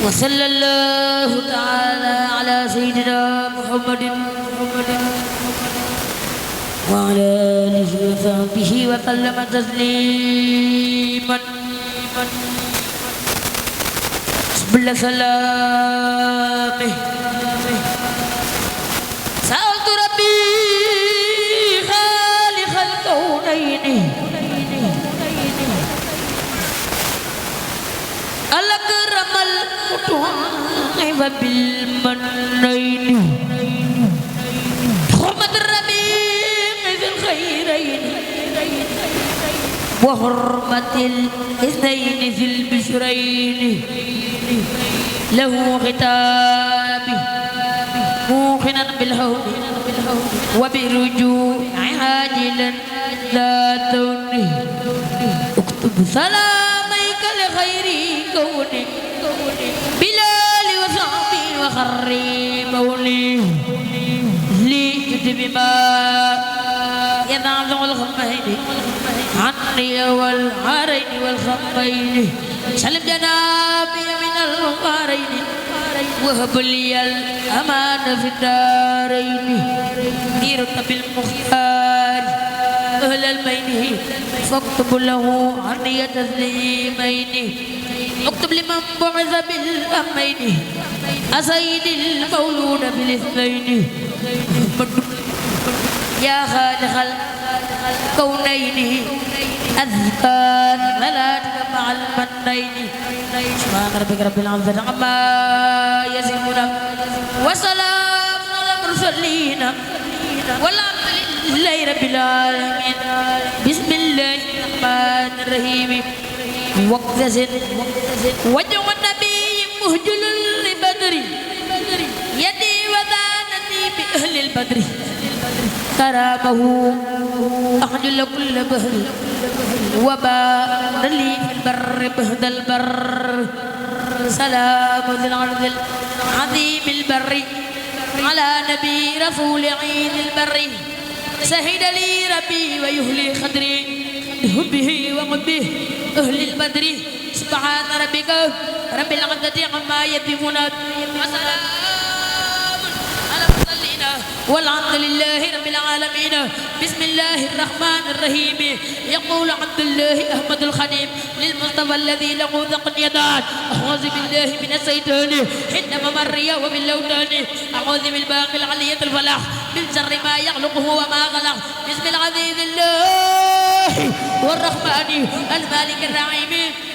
وصلى الله تعالى على سيدنا محمد وعلى آله وصحبه وسلم تسليما بسم سلامه سألت ربي خالق الكونين الأكرم المتوعب بالمنين حرمة الربيع ذي الخيرين وحرمة الاثنين ذي البشرين له ختابي موقنا بالهول وبرجوع عاجلا لا توني اكتب سلاميك لخير كوني بلال وصحبي وخري مولي لي بما ينعظم الخمين عني والعارين والخمين سلم جنابي من الغارين وهب لي الأمان في الدارين ديرك بالمختار أهل المين فاكتب له عني تسليمين اكتب لمن بعث بالأمين أسيد المولود بالاثنين يا خالق الكونين أذكار ملاتك مع المنين سبحان ربك رب العزة عما يصفون وسلام على المرسلين والحمد لله رب العالمين بسم الله الرحمن الرحيم واقتسم وجه النبي مهجل لبدر يدي وذانني بأهل البدر كرامه أخجل كل بهر وبار لي في البر بهد البر سلام ذي العرض العظيم البر على نبي رسول عيد البر سهد لي ربي ويهلي خدري بحبه وقبه أهل البدر سبحان ربك رب العزة عما يصفون وسلام على المرسلين والحمد لله رب العالمين بسم الله الرحمن الرحيم يقول عبد الله أحمد الخديم للمصطفى الذي له ذقن يدان أعوذ بالله من الشيطان حين ممري وباللوتان أعوذ بالباقي العلية الفلاح من شر ما يخلقه وما خلق بسم العزيز الله والرحمن المالك الرحيم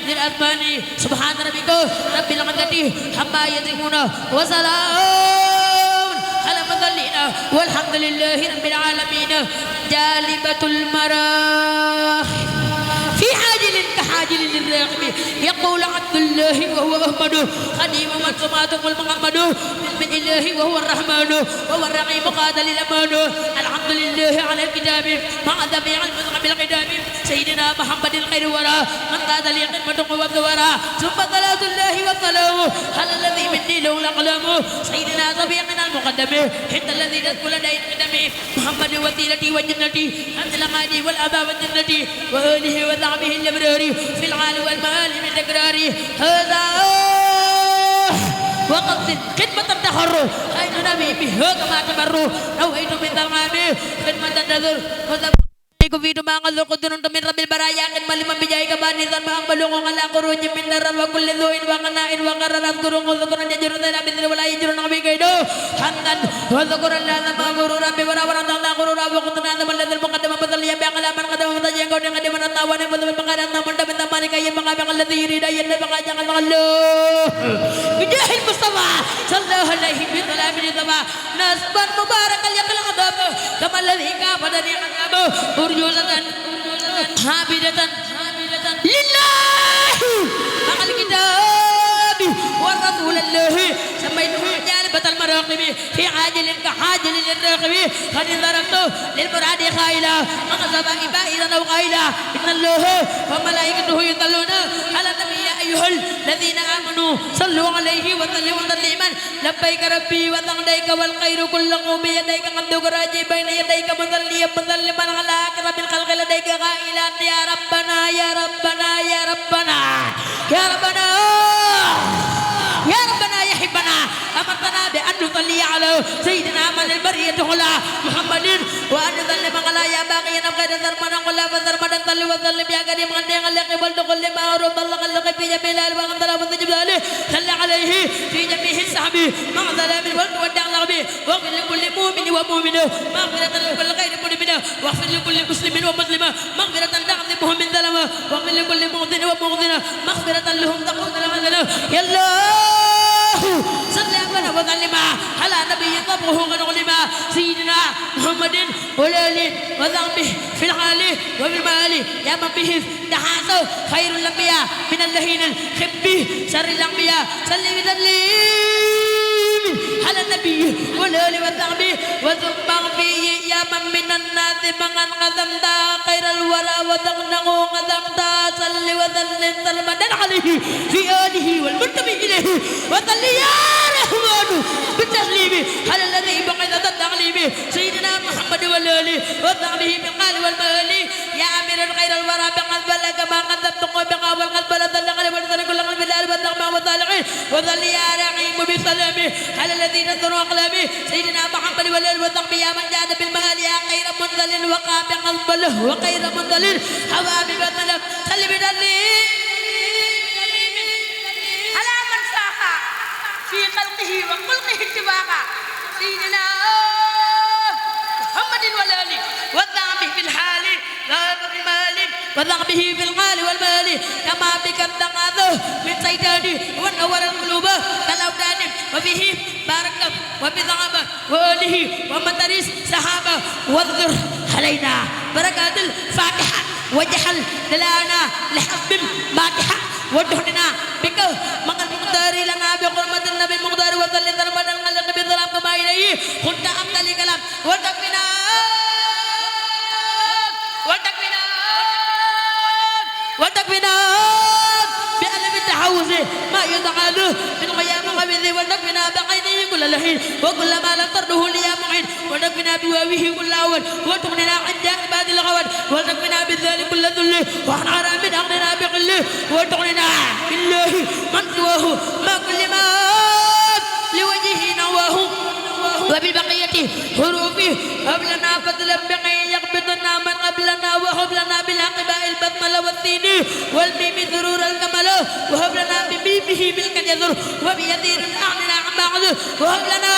ذي الأثمان سبحان ربك رب العزة عما يصفون وسلام على المرسلين والحمد لله رب العالمين جالبة المراح في حاجل كحاجل للراغب يقول عبد الله وهو أحمد خديم من سماته المحمد من الله وهو الرحمن وهو الرحيم قاد للأمان الحمد لله على الكتاب مع جميع المذهب القدام سيدنا محمد الخير ورا من قاد لي خدمته وابدورا ثم صلاة الله وسلامه على الذي مني له الأقلام سيدنا صبيحنا المقدم حتى الذي تدخل لديه قدمي محمد وسيلتي وجنتي أنت الغادي والأبا والجنة وآله وصحبه الأبرار في العال والمال من تكراري هذا وقت خدمة تحر أين نبي به كما تمر نويت من ذمامي خدمة تذر Kufidu mangal qudrun min rabbil baraya kan malim bijai kabanisan bang balung ala qurun min darar wa kulli dhuin wa qana'in wa qararat qurun qudrun jajurun la bidri wala yajrun nabi kaido handan wa qurun la ma qurun rabbi wa rabbana ta'ala qurun wa qudrun an madal muqaddam badal ya bi qalaman qadam mutajang kau dengan dimana tawan yang betul pengaran namun dapat tamani kaya mengambil alladhi yurida yanda baka jangan Allah bijahil mustafa sallallahu alaihi wa sallam nasban mubarak al yaqal qadam kama alladhi ka badani qadam urjulatan habidatan lillahi maqal kitab wa rasulullahi samaitu jalibatal maraqib fi ajilin ka hajilin liraqib qad darabtu lil muradi khaila maqsaba ibaidan aw qaila inna allaha wa malaikatahu yusalluna ala nabiyyi ayyuhal ladhina amanu آمنوا صلوا عليه وسلموا تسليما لبيك ربي وسعديك والخير كله بيديك قدك راجي بين يديك مصليا مسلما على أكرم الخلق لديك قائلا يا ربنا يا ربنا يا ربنا يا ربنا يا ربنا يا حبنا أمرتنا بأن نصلي على سيدنا من البرية على محمد وأن نسلم على يا باقي خير سرمدا ولا فسرمدا صل وسلم يا كريم غني غلق بلدخل ما رب الله خلق في جميع الوقت لا مستجب له صل عليه في جميع الصحب مع سلام الوقت والدعاء به واغفر لكل مؤمن ومؤمنة مغفرة لكل غير مؤمنة واغفر لكل مسلم ومسلمة مغفرة تعظمهم من ظلمه واغفر لكل مؤذن ومؤذنة مغفرة لهم تقول لهم يا الله صلى الله وسلم على نبي طبعه غنغلما سيدنا محمد والآل وصحبه في الحال وفي المال يا من به تحاسوا خير الأنبياء من اللهين الخب شر الأنبياء صلي وسلم على النبي والآل وصحبه وثم فيه يا من من الناس من قدمت خير الورى وتغنه قدمت صل وسلم سلمدا عليه في آله والمنتمي إليه وصلي يا رحمن بالتسليم على الذي بقيت التعليم سيدنا محمد والآل وصحبه بالقال والمال يا أمير الخير الورى بقلب لك ما قدمت قومها والقلب لا تلقى ولسان كل قلب الآل والنغمة والصالحين وصلي يا رحيم بسلامه على الذي نذروا أقلامه سيدنا محمد والآل وصحبه يا من جاد بالمال يا خير منزل وقع بقلب له وخير منزل حباب بطلب سلم بالله في خلقه وخلقه اتباعا سيدنا محمد والآل وذعبه في الحال ذهب المال وذعبه في المال والمال كما بك التقاذه من سيداني ونور القلوب كالأودان وبه بارك وبذعب وآله ومدرس صحابة واذكر علينا بركات الفاتحة وجحل دلانا لحب ماتحة ودهننا بك مع المقدار لنا بحرمة النبي المقدار وصلي ذربنا الخلق بالظلام كما إليه كنت أمثل كلام وتكفينا وتكفينا وتكفينا بألم التحوز ما يدعى من غيام غبيث وتكفينا بعينه كل لحين وكل ما لم ترده لي معين وتكفينا بواويه كل أول وتغننا عن جانبات الغواد وتكفينا بالذل كل ذل وعن حرام أغننا بقله وتغننا بالله من سواه ما كل ما لوجهه نواه وببقية حروفه هب لنا فضلا بقي يقبضنا من قبلنا وهب لنا بالعقباء البطمل والثين والميم ذرور الكمل وهب لنا بميمه ملك يذر وبيذير أعننا عن بعض وهب لنا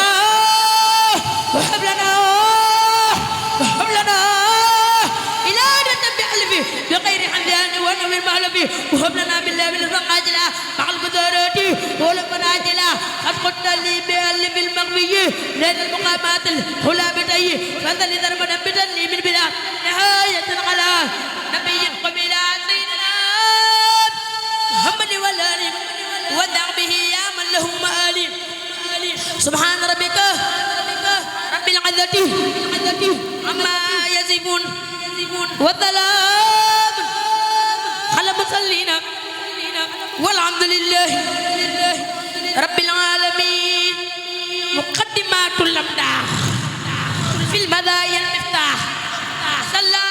وهب لنا وهب لنا إلادة بألفه بغير حمدان ونوي المعلفه وهب لنا بالله بالفقاجلة مع القدرات ولمن عجلة قد قلت لي بألف المغوي لين المقامات الحلابتي فذل ذربنا بدلي من بلا نهاية على نبي قبيلة سيدنا محمد والآل ودع به يا من له مآل سبحان ربك رب العزة عما يصفون وسلام على المرسلين والحمد لله رب العالمين مقدمات الأمداح في المدايا المفتاح صلى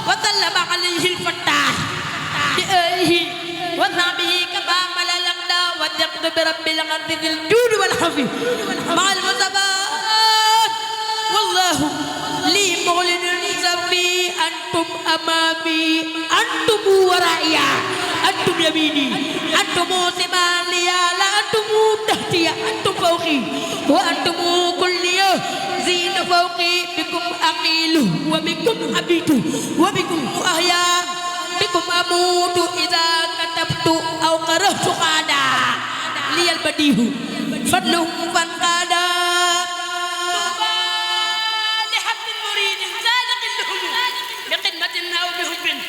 وسلم عليه الفتاح بآله وصحبه كما ملا الأقدار وثقت برب الأرض ذي الجود والحفظ مع المصطفى والله لي مولد سبي أنتم أمامي أنتم ورائي أنتم يميني أنتم شمالي لا أنتم تحتي أنتم فوقي وأنتم كلي زين فوقي بكم أقيل وبكم أبيت وبكم أحيا بكم أموت إذا كتبت أو قرأت قادا لي البديه فضله فانقادا أو بحب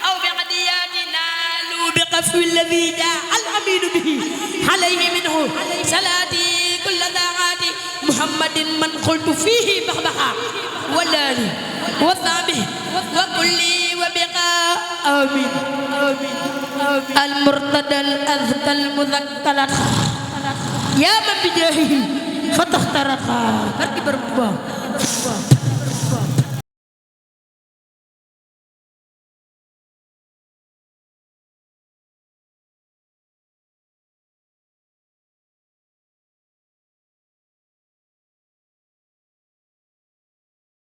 أو بقضيات نالوا بقفو الذي جاء الأمين به عليه منه صلاتي كل ذاعات محمد من قلت فيه بخبخا والآل وصحبه وكلي وبقاء آمين آمين آمين المرتدى الأذكى المذكلة يا من بجاهه فتخترقها بركي بربا